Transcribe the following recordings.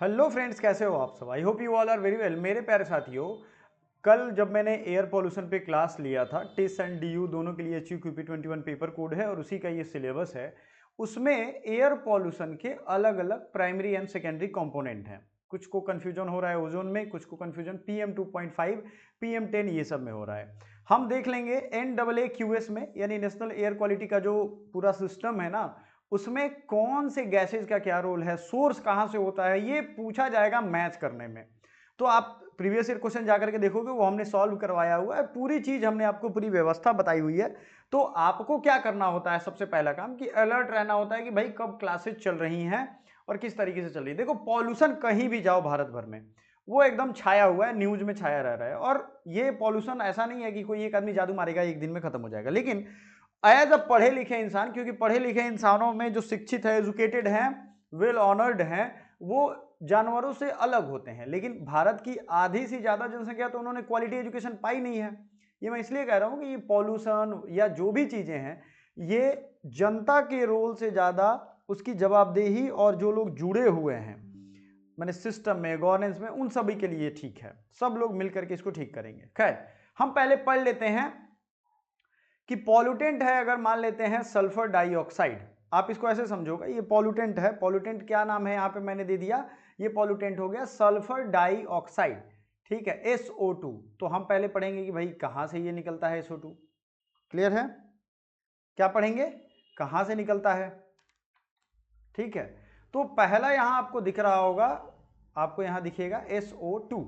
Hello friends, कैसे हो आप सब। I hope you all are very well. मेरे प्यारे साथियों, कल जब मैंने एयर पॉल्यूशन पे क्लास लिया था, टिस एंड डीयू दोनों के लिए HUQP 21 पेपर कोड है और उसी का ये सिलेबस है। उसमें एयर पॉल्यूशन के अलग अलग प्राइमरी एंड सेकेंडरी कंपोनेंट हैं। कुछ को कंफ्यूजन हो रहा है ओजोन में, कुछ को कंफ्यूजन PM2.5 PM10 ये सब में हो रहा है। हम देख लेंगे NAAQS में, यानी नेशनल एयर क्वालिटी का जो पूरा सिस्टम है ना, उसमें कौन से गैसेज का क्या रोल है, सोर्स कहां से होता है, ये पूछा जाएगा मैच करने में। तो आप प्रीवियस ईयर क्वेश्चन जाकर के देखोगे, वो हमने सॉल्व करवाया हुआ है, पूरी चीज हमने आपको पूरी व्यवस्था बताई हुई है। तो आपको क्या करना होता है, सबसे पहला काम कि अलर्ट रहना होता है कि भाई कब क्लासेस चल रही हैं और किस तरीके से चल रही है। देखो, पॉल्यूशन कहीं भी जाओ भारत भर में, वो एकदम छाया हुआ है, न्यूज में छाया रह रहा है। और ये पॉल्यूशन ऐसा नहीं है कि कोई एक आदमी जादू मारेगा एक दिन में खत्म हो जाएगा। लेकिन एज अ पढ़े लिखे इंसान, क्योंकि पढ़े लिखे इंसानों में जो शिक्षित है, एजुकेटेड हैं, वेल ऑनर्ड हैं, वो जानवरों से अलग होते हैं। लेकिन भारत की आधी से ज्यादा जनसंख्या तो उन्होंने क्वालिटी एजुकेशन पाई नहीं है। ये मैं इसलिए कह रहा हूं कि ये पॉल्यूशन या जो भी चीजें हैं, ये जनता के रोल से ज्यादा उसकी जवाबदेही और जो लोग जुड़े हुए हैं मैंने सिस्टम में, गवर्नेंस में, उन सभी के लिए ठीक है। सब लोग मिलकर के इसको ठीक करेंगे। खैर, हम पहले पढ़ लेते हैं कि पॉल्यूटेंट है। अगर मान लेते हैं सल्फर डाइऑक्साइड, आप इसको ऐसे समझोगे, ये पॉल्यूटेंट है। पॉल्यूटेंट क्या नाम है, यहां पे मैंने दे दिया, ये पॉल्यूटेंट हो गया सल्फर डाइऑक्साइड। ठीक है, SO2। तो हम पहले पढ़ेंगे कि भाई कहां से ये निकलता है SO2। क्लियर है? क्या पढ़ेंगे, कहां से निकलता है। ठीक है, तो पहला यहां आपको दिख रहा होगा, आपको यहां दिखेगा SO2,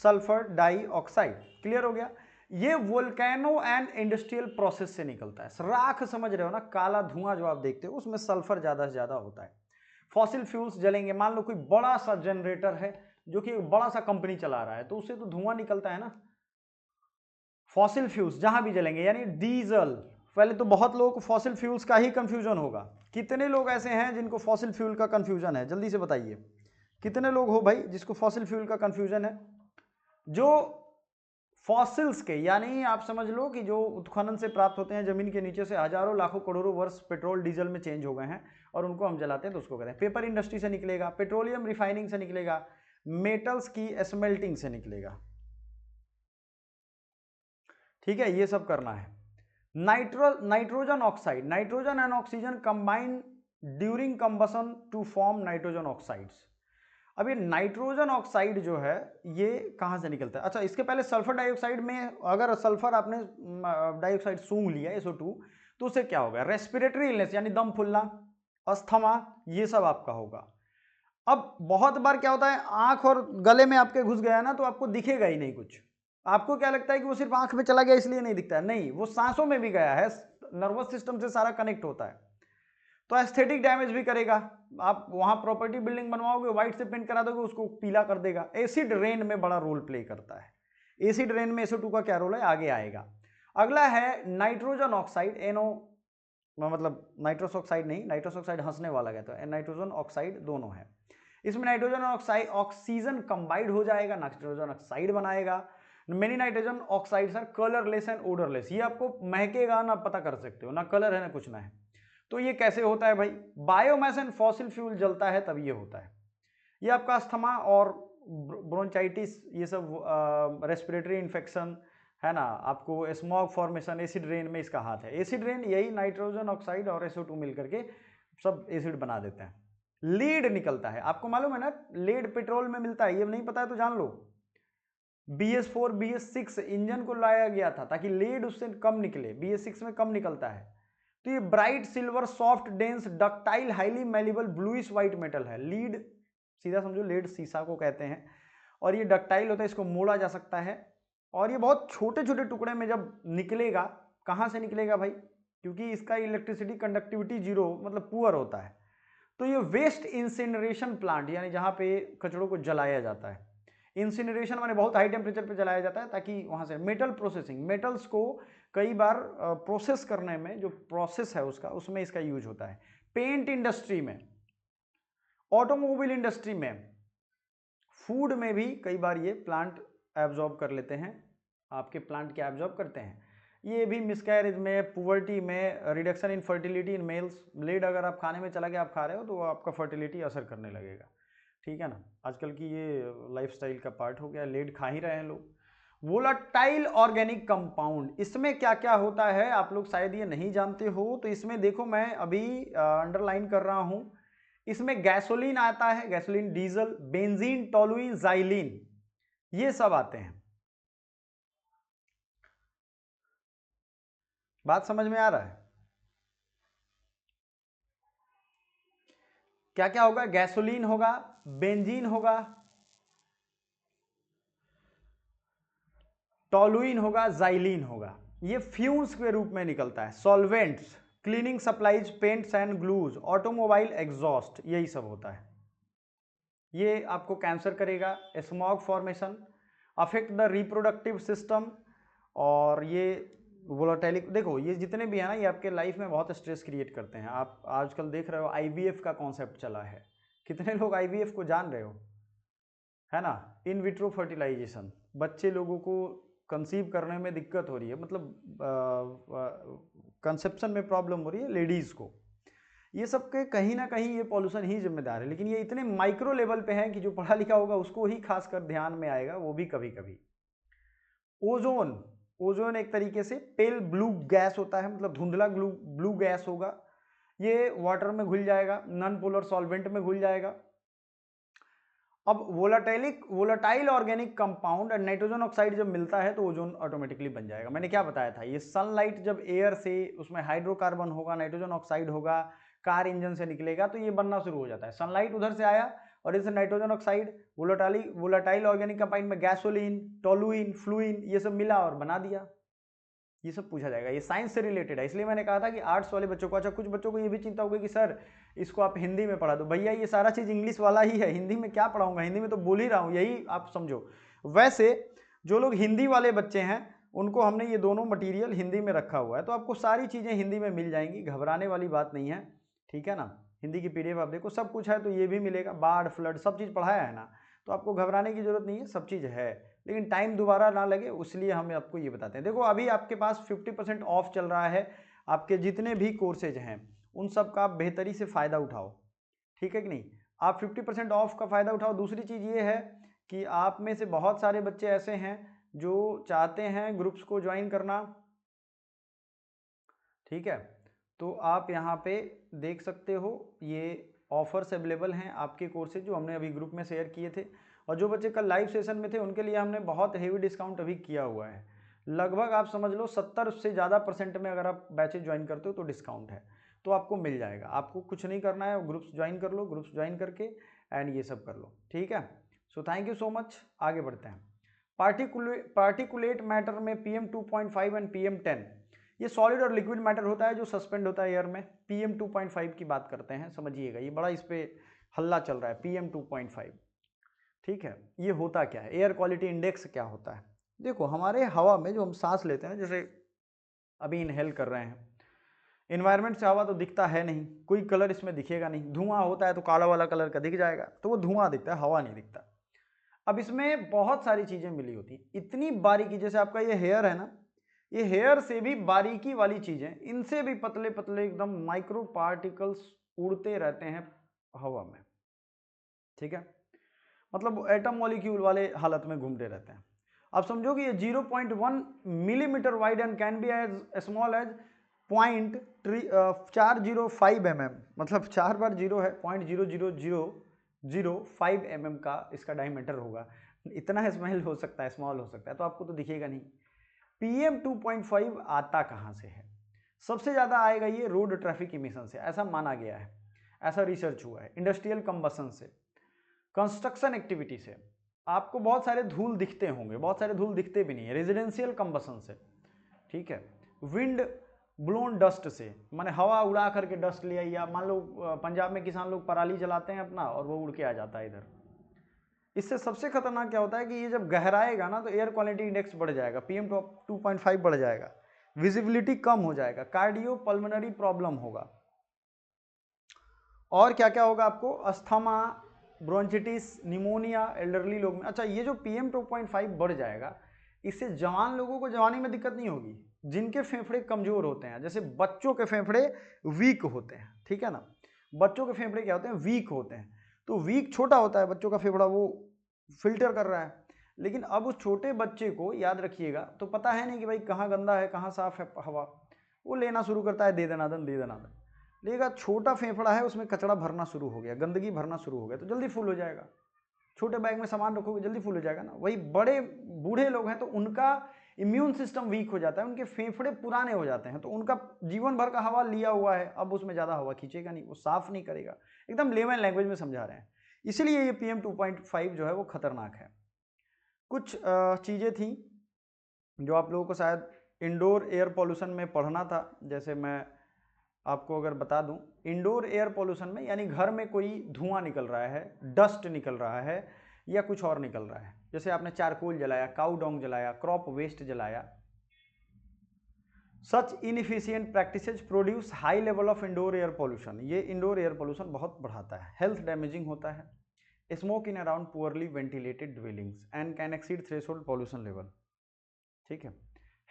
सल्फर डाइऑक्साइड। क्लियर हो गया? ये वोल्केनो एंड इंडस्ट्रियल प्रोसेस से निकलता है। राख समझ रहे हो ना, काला धुआं जो आप देखते हो, उसमें सल्फर ज्यादा से ज्यादा होता है। फॉसिल फ्यूल्स जलेंगे, मान लो कोई बड़ा सा जनरेटर है जो कि बड़ा सा कंपनी चला रहा है, तो उससे तो धुआं निकलता है ना। फॉसिल फ्यूल्स जहां भी जलेंगे, यानी डीजल। पहले तो बहुत लोगों को फॉसिल फ्यूल्स का ही कंफ्यूजन होगा। कितने लोग ऐसे हैं जिनको फॉसिल फ्यूल का कंफ्यूजन है, जल्दी से बताइए। कितने लोग हो भाई जिसको फॉसिल फ्यूल का कंफ्यूजन है? जो फॉसिल्स के, यानी आप समझ लो कि जो उत्खनन से प्राप्त होते हैं जमीन के नीचे से, हजारों लाखों करोड़ों वर्ष पेट्रोल डीजल में चेंज हो गए हैं और उनको हम जलाते हैं, तो उसको कहते हैं। पेपर इंडस्ट्री से निकलेगा, पेट्रोलियम रिफाइनिंग से निकलेगा, मेटल्स की स्मेल्टिंग से निकलेगा। ठीक है, ये सब करना है। Nitrogen oxide, nitrogen and oxygen combine during combustion to form nitrogen oxides. अब ये नाइट्रोजन ऑक्साइड जो है, ये कहां से निकलता है? अच्छा, इसके पहले सल्फर डाइऑक्साइड में, अगर सल्फर आपने डाइऑक्साइड सूंघ लिया SO2, तो उससे क्या होगा? रेस्पिरेटरी इलनेस, यानी दम फूलना, अस्थमा, ये सब आपका होगा। अब बहुत बार क्या होता है, आंख और गले में आपके घुस गया ना, तो आपको दिखेगा ही नहीं कुछ। आपको क्या लगता है कि वो सिर्फ आंख में चला गया इसलिए नहीं दिखता है? नहीं, वो सांसों में भी गया है, नर्वस सिस्टम से सारा कनेक्ट होता है। तो एस्थेटिक डैमेज भी करेगा। आप वहां प्रॉपर्टी बिल्डिंग बनवाओगे, व्हाइट से पेंट करा दोगे, उसको पीला कर देगा। एसिड रेन में बड़ा रोल प्ले करता है। एसिड रेन में SO2 का क्या रोल है, आगे आएगा। अगला है नाइट्रोजन ऑक्साइड, NO, मतलब नाइट्रोस ऑक्साइड नहीं, नाइट्रोस ऑक्साइड हंसने वाला कहता है, नाइट्रोजन ऑक्साइड दोनों है। इसमें नाइट्रोजन ऑक्साइड, ऑक्सीजन कंबाइंड हो जाएगा, नाइट्रोजन ऑक्साइड बनाएगा। Many nitrogen oxides are colourless and odourless. ये आपको महकेगा ना, पता कर सकते हो ना, कलर है ना कुछ ना है। तो ये कैसे होता है भाई? बायोमास एंड फॉसिल फ्यूल जलता है तब ये होता है। ये आपका अस्थमा और ब्रोंचाइटिस, ये सब रेस्पिरेटरी इन्फेक्शन है ना, आपको स्मॉग फॉर्मेशन, एसिड रेन में इसका हाथ है। एसिड रेन यही नाइट्रोजन ऑक्साइड और SO2 मिलकर के सब एसिड बना देते हैं। लीड निकलता है, आपको मालूम है ना, लीड पेट्रोल में मिलता है। ये नहीं पता है तो जान लो। BS4 BS6 इंजन को लाया गया था ताकि लीड उससे कम निकले, BS6 में कम निकलता है। तो ये bright silver, soft, dense, ductile, highly malleable, bluish white metal है। लीड सीधा समझो, लीड शीशा को कहते हैं, और ये डक्टाइल होता है, इसको मोड़ा जा सकता है। और ये बहुत छोटे छोटे टुकड़े में जब निकलेगा, कहां से निकलेगा भाई? क्योंकि इसका इलेक्ट्रिसिटी कंडक्टिविटी जीरो, मतलब पुअर होता है। तो ये वेस्ट इंसिनरेशन प्लांट, यानी जहां पे कचड़ों को जलाया जाता है। इंसिनरेशन माने बहुत हाई टेम्परेचर पे जलाया जाता है, ताकि वहां से मेटल प्रोसेसिंग, मेटल्स को कई बार प्रोसेस करने में जो प्रोसेस है उसका, उसमें इसका यूज होता है। पेंट इंडस्ट्री में, ऑटोमोबाइल इंडस्ट्री में, फूड में भी कई बार ये प्लांट एब्जॉर्ब कर लेते हैं। आपके प्लांट क्या एब्जॉर्ब करते हैं? ये भी मिसकैरेज में, पुवर्टी में, reduction in fertility in males. Blade अगर आप खाने में चला गया, आप खा रहे हो, तो आपका फर्टिलिटी असर करने लगेगा। ठीक है ना, आजकल की ये लाइफस्टाइल का पार्ट हो गया, लेड खा ही रहे हैं लोग। वोलाटाइल ऑर्गेनिक कंपाउंड, इसमें क्या क्या होता है आप लोग शायद ये नहीं जानते हो, तो इसमें देखो मैं अभी अंडरलाइन कर रहा हूं, इसमें गैसोलीन आता है, gasoline, diesel, benzene, toluene, xylene, ये सब आते हैं। बात समझ में आ रहा है? क्या क्या होगा? गैसोलीन होगा, बेंजीन होगा, टोलुइन होगा, जाइलिन होगा, ये फ्यूम्स के रूप में निकलता है। Solvents, cleaning supplies, paints and glues, automobile exhaust, यही सब होता है। ये आपको कैंसर करेगा, smog formation, affect the reproductive system, और ये वोलाटाइलिक, देखो ये जितने भी हैं ना, ये आपके लाइफ में बहुत स्ट्रेस क्रिएट करते हैं। आप आजकल देख रहे हो आईवीएफ का कॉन्सेप्ट चला है, कितने लोग आईवीएफ को जान रहे हो, है ना? इन विट्रो फर्टिलाइजेशन, बच्चे लोगों को कंसीव करने में दिक्कत हो रही है, मतलब कंसेप्शन में प्रॉब्लम हो रही है लेडीज़ को, ये सब के कहीं ना कहीं ये पॉल्यूशन ही जिम्मेदार है। लेकिन ये इतने माइक्रो लेवल पे है कि जो पढ़ा लिखा होगा उसको ही खासकर ध्यान में आएगा, वो भी कभी कभी। ओजोन, ओजोन एक तरीके से पेल ब्लू गैस होता है, मतलब धुंधला ब्लू गैस होगा, ये वाटर में घुल जाएगा, नॉन पोलर सॉल्वेंट में घुल जाएगा। अब वोलाटाइल ऑर्गेनिक कंपाउंड और नाइट्रोजन ऑक्साइड जब मिलता है तो ओजोन ऑटोमेटिकली बन जाएगा। मैंने क्या बताया था, ये सनलाइट जब एयर से, उसमें हाइड्रोकार्बन होगा, नाइट्रोजन ऑक्साइड होगा, कार इंजन से निकलेगा तो ये बनना शुरू हो जाता है। सनलाइट उधर से आया और इसे nitrogen oxide, volatile organic compound में गैसोलीन, टोलुइन, फ्लूइन, ये सब मिला और बना दिया। ये सब पूछा जाएगा, ये साइंस से रिलेटेड है, इसलिए मैंने कहा था कि आर्ट्स वाले बच्चों को, अच्छा कुछ बच्चों को ये भी चिंता होगी कि सर इसको आप हिंदी में पढ़ा दो। भैया ये सारा चीज़ इंग्लिश वाला ही है, हिंदी में क्या पढ़ाऊंगा, हिंदी में तो बोल ही रहा हूँ, यही आप समझो। वैसे जो लोग हिंदी वाले बच्चे हैं उनको हमने ये दोनों मटीरियल हिंदी में रखा हुआ है, तो आपको सारी चीज़ें हिंदी में मिल जाएंगी, घबराने वाली बात नहीं है, ठीक है ना। हिंदी की पीडीएफ आप देखो, सब कुछ है, तो ये भी मिलेगा, बाढ़ फ्लड सब चीज़ पढ़ाया है ना, तो आपको घबराने की जरूरत नहीं है, सब चीज़ है। लेकिन टाइम दोबारा ना लगे इसलिए हम आपको ये बताते हैं। देखो अभी आपके पास 50% ऑफ चल रहा है, आपके जितने भी कोर्सेज हैं उन सब का आप बेहतरी से फ़ायदा उठाओ, ठीक है कि नहीं। आप 50% ऑफ का फ़ायदा उठाओ। दूसरी चीज़ ये है कि आप में से बहुत सारे बच्चे ऐसे हैं जो चाहते हैं ग्रुप्स को ज्वाइन करना, ठीक है, तो आप यहाँ पे देख सकते हो ये ऑफर्स अवेलेबल हैं आपके कोर्सेज जो हमने अभी ग्रुप में शेयर किए थे, और जो बच्चे कल लाइव सेशन में थे उनके लिए हमने बहुत हेवी डिस्काउंट अभी किया हुआ है। लगभग आप समझ लो 70 से ज़्यादा % में अगर आप बैचेज ज्वाइन करते हो तो डिस्काउंट है, तो आपको मिल जाएगा। आपको कुछ नहीं करना है, ग्रुप्स ज्वाइन कर लो, ग्रुप्स ज्वाइन करके एंड ये सब कर लो, ठीक है। So thank you so much, आगे बढ़ते हैं। पार्टिकुलेट मैटर में PM2.5 एंड PM10, ये सॉलिड और लिक्विड मैटर होता है जो सस्पेंड होता है एयर में। PM2.5 की बात करते हैं, समझिएगा, ये बड़ा इस पर हल्ला चल रहा है PM2.5, ठीक है। ये होता क्या है, एयर क्वालिटी इंडेक्स क्या होता है? देखो हमारे हवा में जो हम सांस लेते हैं, जैसे अभी इनहेल कर रहे हैं, इन्वायरमेंट से हवा तो दिखता है नहीं, कोई कलर इसमें दिखेगा नहीं, धुआं होता है तो काला वाला कलर का दिख जाएगा, तो वो धुआं दिखता है, हवा नहीं दिखता। अब इसमें बहुत सारी चीज़ें मिली होती, इतनी बारीकी, जैसे आपका ये हेयर है ना, ये हेयर से भी बारीकी वाली चीज़ें, इनसे भी पतले पतले एकदम माइक्रो पार्टिकल्स उड़ते रहते हैं हवा में, ठीक है, मतलब एटम मॉलिक्यूल वाले हालत में घूमते रहते हैं। अब समझो कि ये 0.1 millimetre wide and can be as small as 0.405 mm, मतलब 4 बार 0 है, 0.00005 mm का इसका डायमीटर होगा। इतना स्मॉल हो सकता है, स्मॉल हो सकता है, तो आपको तो दिखेगा नहीं। PM2.5 आता कहाँ से है? सबसे ज़्यादा आएगा ये रोड ट्रैफिक इमिशन से, ऐसा माना गया है, ऐसा रिसर्च हुआ है। इंडस्ट्रियल कंबशन से, कंस्ट्रक्शन एक्टिविटी से आपको बहुत सारे धूल दिखते होंगे, बहुत सारे धूल दिखते भी नहीं है, रेजिडेंशियल कंबशन से, ठीक है, विंड ब्लोन डस्ट से, माने हवा उड़ा करके डस्ट ले आई, या मान लो पंजाब में किसान लोग पराली जलाते हैं अपना और वो उड़ के आ जाता है इधर। इससे सबसे खतरनाक क्या होता है कि ये जब गहराएगा ना तो एयर क्वालिटी इंडेक्स बढ़ जाएगा, PM2.5 बढ़ जाएगा, विजिबिलिटी कम हो जाएगा, कार्डियो पल्मोनरी प्रॉब्लम होगा, और क्या क्या होगा आपको, अस्थमा, ब्रोंचिटिस, निमोनिया एल्डरली लोग में। अच्छा, ये जो PM2.5 बढ़ जाएगा, इससे जवान लोगों को जवानी में दिक्कत नहीं होगी, जिनके फेफड़े कमजोर होते हैं, जैसे बच्चों के फेफड़े वीक होते हैं, ठीक है ना, बच्चों के फेफड़े क्या होते हैं, वीक होते हैं, तो वीक छोटा होता है बच्चों का फेफड़ा, वो फिल्टर कर रहा है। लेकिन अब उस छोटे बच्चे को याद रखिएगा, तो पता है नहीं कि भाई कहाँ गंदा है कहाँ साफ है हवा, वो लेना शुरू करता है दे दनादन दे दनादन। लेकिन छोटा फेफड़ा है, उसमें कचरा भरना शुरू हो गया, गंदगी भरना शुरू हो गया, तो जल्दी फुल हो जाएगा। छोटे बैग में सामान रखोगे जल्दी फुल हो जाएगा ना। वही बड़े बूढ़े लोग हैं तो उनका इम्यून सिस्टम वीक हो जाता है, उनके फेफड़े पुराने हो जाते हैं, तो उनका जीवन भर का हवा लिया हुआ है, अब उसमें ज़्यादा हवा खींचेगा नहीं, वो साफ नहीं करेगा। एकदम लेमन लैंग्वेज में समझा रहे हैं। इसलिए ये PM 2.5 जो है वो खतरनाक है। कुछ चीज़ें थी जो आप लोगों को शायद इंडोर एयर पॉल्यूशन में पढ़ना था। जैसे मैं आपको अगर बता दूं, इंडोर एयर पॉल्यूशन में यानी घर में कोई धुआं निकल रहा है, डस्ट निकल रहा है या कुछ और निकल रहा है, जैसे आपने चारकोल जलाया, काऊ डोंग जलाया, क्रॉप वेस्ट जलाया, such inefficient practices produce high level of indoor air pollution. ये इंडोर एयर पॉल्यूशन बहुत बढ़ाता है, हेल्थ डैमेजिंग होता है। Smoke in around poorly ventilated dwellings and can exceed threshold pollution level. ठीक है,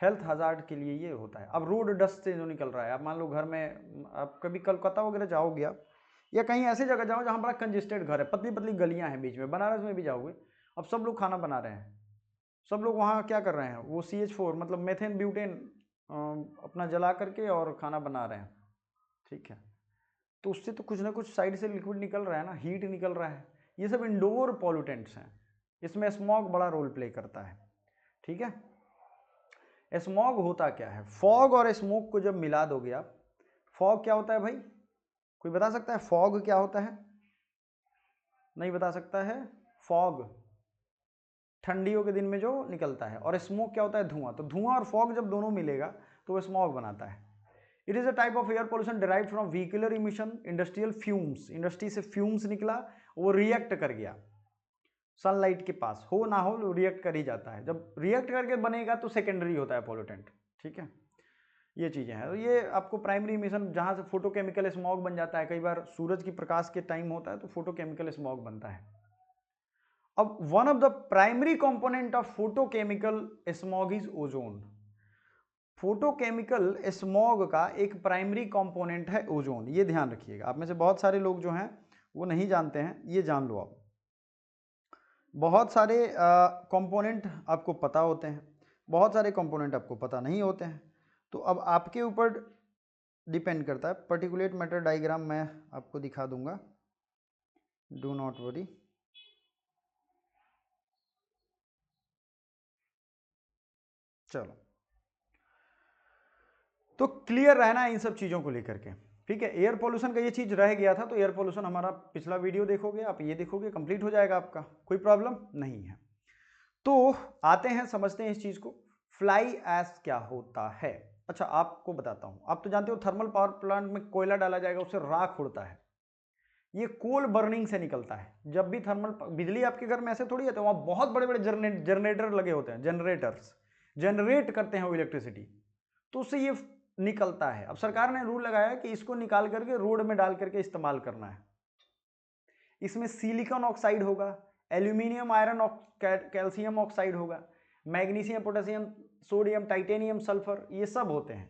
हेल्थ हजार्ड के लिए ये होता है। अब रोड डस्ट से जो निकल रहा है, आप मान लो घर में, आप कभी कोलकाता वगैरह जाओगे आप, या कहीं ऐसी जगह जाओ जहाँ बड़ा कंजेस्टेड घर है, पतली पतली गलियाँ हैं बीच में, बनारस में भी जाओगे, अब सब लोग खाना बना रहे हैं, सब लोग वहाँ क्या कर रहे हैं, वो CH4 मतलब मेथेन ब्यूटेन अपना जला करके और खाना बना रहे हैं। ठीक है, तो उससे तो कुछ ना कुछ साइड से लिक्विड निकल रहा है ना, हीट निकल रहा है। ये सब इंडोर पॉल्यूटेंट्स हैं, इसमें स्मॉग बड़ा रोल प्ले करता है। ठीक है, स्मॉग होता क्या है, फॉग और स्मोक को जब मिला दोगे आप, फॉग क्या होता है भाई, कोई बता सकता है फॉग क्या होता है? नहीं बता सकता है। फॉग ठंडियों के दिन में जो निकलता है, और स्मोक क्या होता है, धुआं। तो धुआं और फॉग जब दोनों मिलेगा तो वो स्मॉग बनाता है। It is a type of air pollution derived from vehicular emission, industrial fumes, industry से फ्यूम्स निकला, वो रिएक्ट कर गया सनलाइट के पास, हो ना हो रिएक्ट कर ही जाता है, जब रिएक्ट करके बनेगा तो सेकेंडरी होता है पॉल्यूटेंट। ठीक है, ये चीज़ें हैं। तो ये आपको प्राइमरी इमिशन, जहाँ से फोटोकेमिकल स्मॉग बन जाता है, कई बार सूरज की प्रकाश के टाइम होता है तो फोटोकेमिकल स्मॉग बनता है। अब one of the primary component of photochemical smog is ozone. Photochemical smog का एक प्राइमरी कंपोनेंट है ओजोन, ये ध्यान रखिएगा। आप में से बहुत सारे लोग जो हैं वो नहीं जानते हैं, ये जान लो आप। बहुत सारे कंपोनेंट आपको पता होते हैं, बहुत सारे कंपोनेंट आपको पता नहीं होते हैं, तो अब आपके ऊपर डिपेंड करता है। पर्टिकुलेट मैटर डायग्राम मैं आपको दिखा दूंगा, डू नॉट वरी। चलो, तो क्लियर रहना है इन सब चीज़ों को लेकर के। ठीक है, एयर पोल्यूशन का ये चीज़ रह गया था, तो एयर पोल्यूशन हमारा पिछला वीडियो देखोगे आप, ये देखोगे, कंप्लीट हो जाएगा आपका, कोई प्रॉब्लम नहीं है। तो आते हैं, समझते हैं इस चीज़ को, फ्लाई ऐश क्या होता है। अच्छा, आपको बताता हूँ, आप तो जानते हो थर्मल पावर प्लांट में कोयला डाला जाएगा, उससे राख उड़ता है, ये कोल बर्निंग से निकलता है। जब भी थर्मल बिजली आपके घर में ऐसे थोड़ी है, तो वहाँ बहुत बड़े बड़े जनरेटर लगे होते हैं, जनरेटर्स जनरेट करते हैं वो इलेक्ट्रिसिटी, तो उससे ये निकलता है। अब सरकार ने रूल लगाया कि इसको निकाल करके रोड में डाल करके इस्तेमाल करना है। इसमें सिलिकॉन ऑक्साइड होगा, एल्यूमिनियम आयरन कैल्शियम ऑक्साइड होगा, magnesium potassium sodium titanium sulphur, ये सब होते हैं।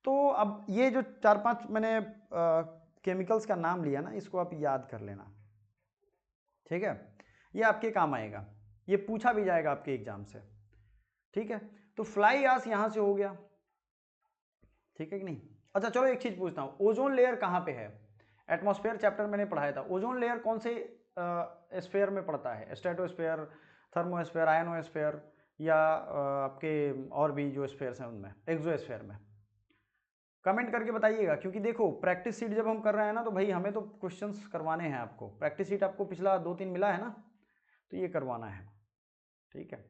तो अब ये जो 4-5 मैंने केमिकल्स का नाम लिया ना, इसको आप याद कर लेना। ठीक है, ये आपके काम आएगा, ये पूछा भी जाएगा आपके एग्जाम से। ठीक है, तो फ्लाई ऐश यहां से हो गया, ठीक है कि नहीं। अच्छा चलो एक चीज पूछता हूं, ओजोन लेयर कहां पे है? एटमॉस्फेयर चैप्टर मैंने पढ़ाया था, ओजोन लेयर कौन से स्फेयर में पड़ता है? स्ट्रेटोस्फेयर, थर्मोस्फेयर, आयनोस्फेयर, या आपके और भी जो स्फेयर्स हैं उनमें, एक्सोस्फेयर में? कमेंट करके बताइएगा, क्योंकि देखो प्रैक्टिस सीट जब हम कर रहे हैं ना, तो भाई हमें तो क्वेश्चंस करवाने हैं आपको। प्रैक्टिस सीट आपको पिछला 2-3 मिला है ना, तो ये करवाना है। ठीक है,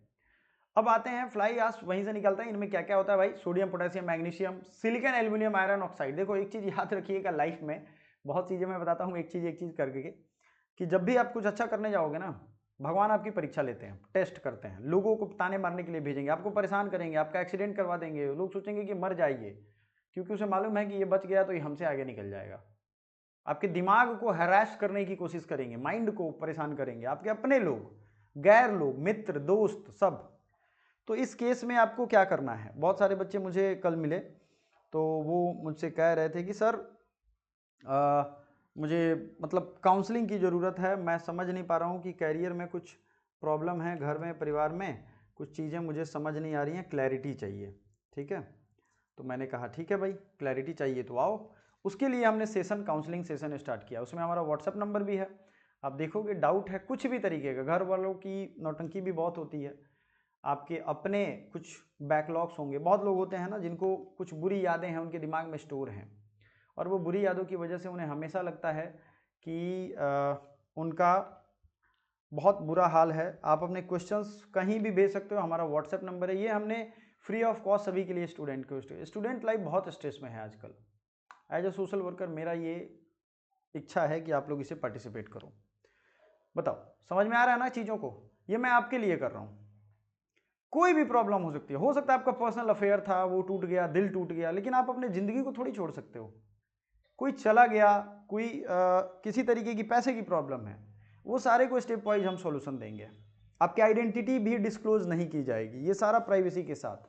अब आते हैं फ्लाई ऐश वहीं से निकलता है। इनमें क्या क्या होता है भाई? Sodium potassium magnesium silicon aluminium iron oxide. देखो एक चीज़ याद रखिएगा, लाइफ में बहुत चीज़ें मैं बताता हूँ, एक चीज़ करके कि जब भी आप कुछ अच्छा करने जाओगे ना, भगवान आपकी परीक्षा लेते हैं, टेस्ट करते हैं, लोगों को ताने मारने के लिए भेजेंगे, आपको परेशान करेंगे, आपका एक्सीडेंट करवा देंगे, लोग सोचेंगे कि मर जाइए, क्योंकि उसे मालूम है कि ये बच गया तो ये हमसे आगे निकल जाएगा। आपके दिमाग को हैरास करने की कोशिश करेंगे, माइंड को परेशान करेंगे, आपके अपने लोग, गैर लोग, मित्र, दोस्त, सब। तो इस केस में आपको क्या करना है? बहुत सारे बच्चे मुझे कल मिले, तो वो मुझसे कह रहे थे कि सर मुझे मतलब काउंसलिंग की ज़रूरत है। मैं समझ नहीं पा रहा हूँ कि कैरियर में कुछ प्रॉब्लम है, घर में, परिवार में कुछ चीज़ें मुझे समझ नहीं आ रही हैं, क्लैरिटी चाहिए। ठीक है, तो मैंने कहा ठीक है भाई, क्लैरिटी चाहिए तो आओ। उसके लिए हमने सेशन, काउंसलिंग सेशन स्टार्ट किया। उसमें हमारा व्हाट्सअप नंबर भी है। आप देखोगे डाउट है कुछ भी तरीके का, घर वालों की नौटंकी भी बहुत होती है, आपके अपने कुछ बैकलॉग्स होंगे। बहुत लोग होते हैं ना जिनको कुछ बुरी यादें हैं उनके दिमाग में स्टोर हैं, और वो बुरी यादों की वजह से उन्हें हमेशा लगता है कि उनका बहुत बुरा हाल है। आप अपने क्वेश्चंस कहीं भी भेज सकते हो, हमारा व्हाट्सएप नंबर है। ये हमने फ्री ऑफ कॉस्ट सभी के लिए, स्टूडेंट लाइफ बहुत स्ट्रेस में है आजकल। एज ए सोशल वर्कर मेरा ये इच्छा है कि आप लोग इसे पार्टिसिपेट करो। बताओ समझ में आ रहा है ना चीज़ों को? ये मैं आपके लिए कर रहा हूँ। कोई भी प्रॉब्लम हो सकती है, हो सकता है आपका पर्सनल अफेयर था, वो टूट गया, दिल टूट गया, लेकिन आप अपने ज़िंदगी को थोड़ी छोड़ सकते हो। कोई चला गया, कोई किसी तरीके की पैसे की प्रॉब्लम है, वो सारे को स्टेप वाइज हम सॉल्यूशन देंगे। आपकी आइडेंटिटी भी डिस्क्लोज नहीं की जाएगी, ये सारा प्राइवेसी के साथ।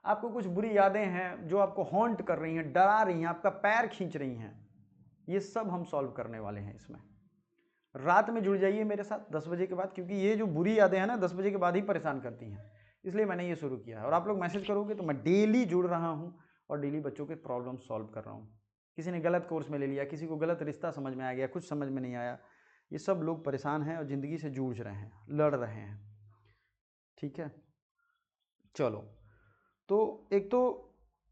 आपको कुछ बुरी यादें हैं जो आपको हॉन्ट कर रही हैं, डरा रही हैं, आपका पैर खींच रही हैं, ये सब हम सॉल्व करने वाले हैं इसमें। रात में जुड़ जाइए मेरे साथ 10 बजे के बाद, क्योंकि ये जो बुरी यादें हैं ना 10 बजे के बाद ही परेशान करती हैं, इसलिए मैंने ये शुरू किया है। और आप लोग मैसेज करोगे तो मैं डेली जुड़ रहा हूँ और डेली बच्चों के प्रॉब्लम सॉल्व कर रहा हूँ। किसी ने गलत कोर्स में ले लिया, किसी को गलत रिश्ता समझ में आ गया, कुछ समझ में नहीं आया, ये सब लोग परेशान हैं और ज़िंदगी से जूझ रहे हैं, लड़ रहे हैं। ठीक है, चलो। तो एक तो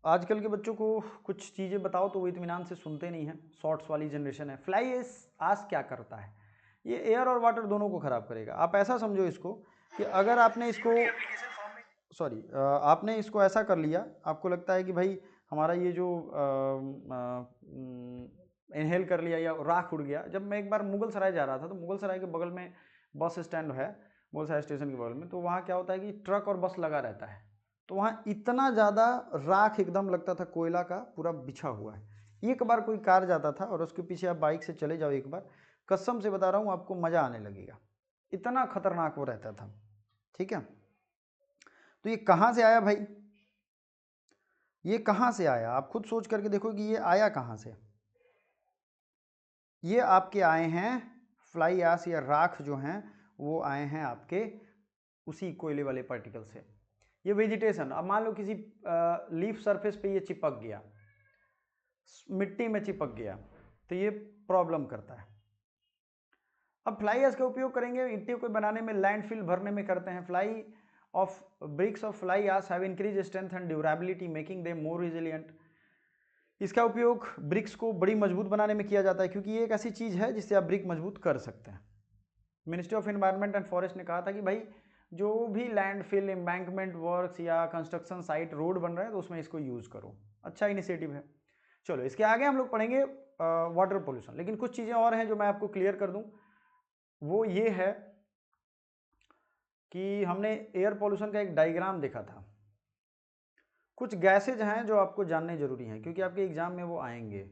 आजकल के बच्चों को कुछ चीज़ें बताओ तो वो इत्मीनान से सुनते नहीं हैं, शॉर्ट्स वाली जनरेशन है। फ्लाई एस आज क्या करता है, ये एयर और वाटर दोनों को ख़राब करेगा। आप ऐसा समझो इसको कि अगर आपने इसको आपने इसको ऐसा कर लिया, आपको लगता है कि भाई हमारा ये जो इनहेल कर लिया या राख उड़ गया। जब मैं एक बार मुगल सराय जा रहा था, तो मुगल सराय के बगल में बस स्टैंड है, मुगल सराय स्टेशन के बगल में, तो वहाँ क्या होता है कि ट्रक और बस लगा रहता है, तो वहाँ इतना ज़्यादा राख एकदम लगता था, कोयला का पूरा बिछा हुआ है। एक बार कोई कार जाता था और उसके पीछे आप बाइक से चले जाओ एक बार, कसम से बता रहा हूँ आपको मज़ा आने लगेगा, इतना खतरनाक वो रहता था। ठीक है, तो ये कहाँ से आया भाई, ये कहाँ से आया? आप खुद सोच करके देखो कि ये आया कहाँ से। ये आपके आए हैं फ्लाई एश या राख जो हैं वो आए हैं आपके उसी कोयले वाले पार्टिकल से। ये वेजिटेशन, अब मान लो किसी लीफ सरफेस पे ये चिपक गया, मिट्टी में चिपक गया, तो ये प्रॉब्लम करता है। अब फ्लाई एश का उपयोग करेंगे ईंटों को बनाने में, लैंडफिल भरने में करते हैं। Fly of bricks of fly ash have increase strength and durability making them more resilient. इसका उपयोग ब्रिक्स को बड़ी मजबूत बनाने में किया जाता है, क्योंकि ये एक ऐसी चीज़ है जिससे आप ब्रिक मजबूत कर सकते हैं। Ministry of environment and forest ने कहा था कि भाई जो भी लैंडफिल, एम्बैंकमेंट वर्क्स या कंस्ट्रक्शन साइट, रोड बन रहा है तो उसमें इसको यूज़ करो। अच्छा इनिशिएटिव है। चलो इसके आगे हम लोग पढ़ेंगे वाटर पोल्यूशन, लेकिन कुछ चीज़ें और हैं जो मैं आपको क्लियर कर दूं। वो ये है कि हमने एयर पोल्यूशन का एक डायग्राम देखा था। कुछ गैसेज हैं जो आपको जानने जरूरी हैं, क्योंकि आपके एग्जाम में वो आएंगे।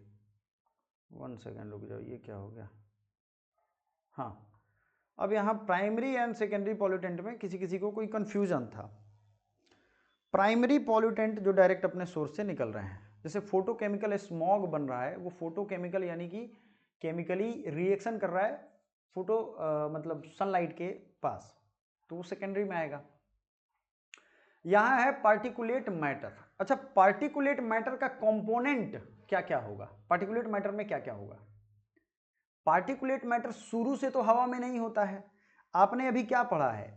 1 सेकेंड रुक जाओ, ये क्या हो गया? हाँ, अब यहाँ प्राइमरी एंड सेकेंडरी पॉल्यूटेंट में किसी किसी को कोई कंफ्यूजन था। प्राइमरी पॉल्यूटेंट जो डायरेक्ट अपने सोर्स से निकल रहे हैं, जैसे फोटोकेमिकल स्मॉग बन रहा है, वो फोटोकेमिकल यानी कि केमिकली रिएक्शन कर रहा है फोटो मतलब सनलाइट के पास, तो वो सेकेंडरी में आएगा। यहाँ है पार्टिकुलेट मैटर। अच्छा, पार्टिकुलेट मैटर का कंपोनेंट क्या क्या होगा, पार्टिकुलेट मैटर में क्या क्या होगा? पार्टिकुलेट मैटर शुरू से तो हवा में नहीं होता है। आपने अभी क्या पढ़ा है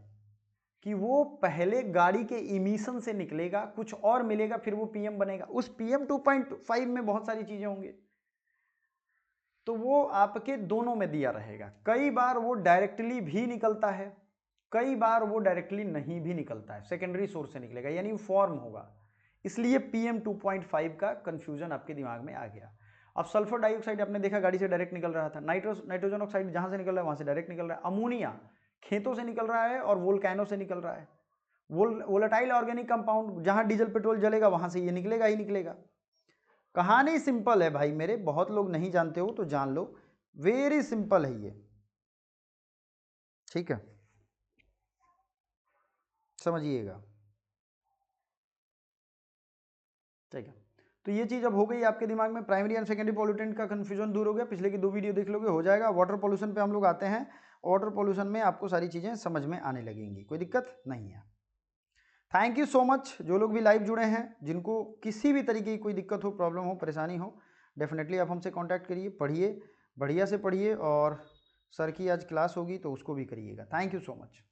कि वो पहले गाड़ी के इमिशन से निकलेगा, कुछ और मिलेगा, फिर वो पीएम बनेगा। उस पीएम 2.5 में बहुत सारी चीजें होंगी, तो वो आपके दोनों में दिया रहेगा। कई बार वो डायरेक्टली भी निकलता है, कई बार वो डायरेक्टली नहीं भी निकलता है, सेकेंडरी सोर्स से निकलेगा, यानी फॉर्म होगा। इसलिए पीएम 2.5 का कंफ्यूजन आपके दिमाग में आ गया। अब सल्फर डाइऑक्साइड आपने देखा गाड़ी से डायरेक्ट निकल रहा था, नाइट्रोजन ऑक्साइड जहां से निकल रहा है वहां से डायरेक्ट निकल रहा है। अमोनिया खेतों से निकल रहा है और वोल्केनो से निकल रहा है। वोलेटाइल ऑर्गेनिक कंपाउंड, जहां डीजल पेट्रोल जलेगा वहां से ये निकलेगा ही निकलेगा। कहानी सिंपल है भाई मेरे, बहुत लोग नहीं जानते हो तो जान लो, वेरी सिंपल है ये। ठीक है, समझिएगा। ठीक है, तो ये चीज़ अब हो गई आपके दिमाग में, प्राइमरी एंड सेकेंडरी पॉल्यूटेंट का कन्फ्यूजन दूर हो गया, पिछले की 2 वीडियो देख लोगे हो जाएगा। वाटर पॉल्यूशन पे हम लोग आते हैं, वाटर पॉल्यूशन में आपको सारी चीज़ें समझ में आने लगेंगी, कोई दिक्कत नहीं है। थैंक यू सो मच जो लोग भी लाइव जुड़े हैं, जिनको किसी भी तरीके की कोई दिक्कत हो, प्रॉब्लम हो, परेशानी हो, डेफिनेटली आप हमसे कांटेक्ट करिए, पढ़िए, बढ़िया से पढ़िए, और सर की आज क्लास होगी तो उसको भी करिएगा। Thank you so much.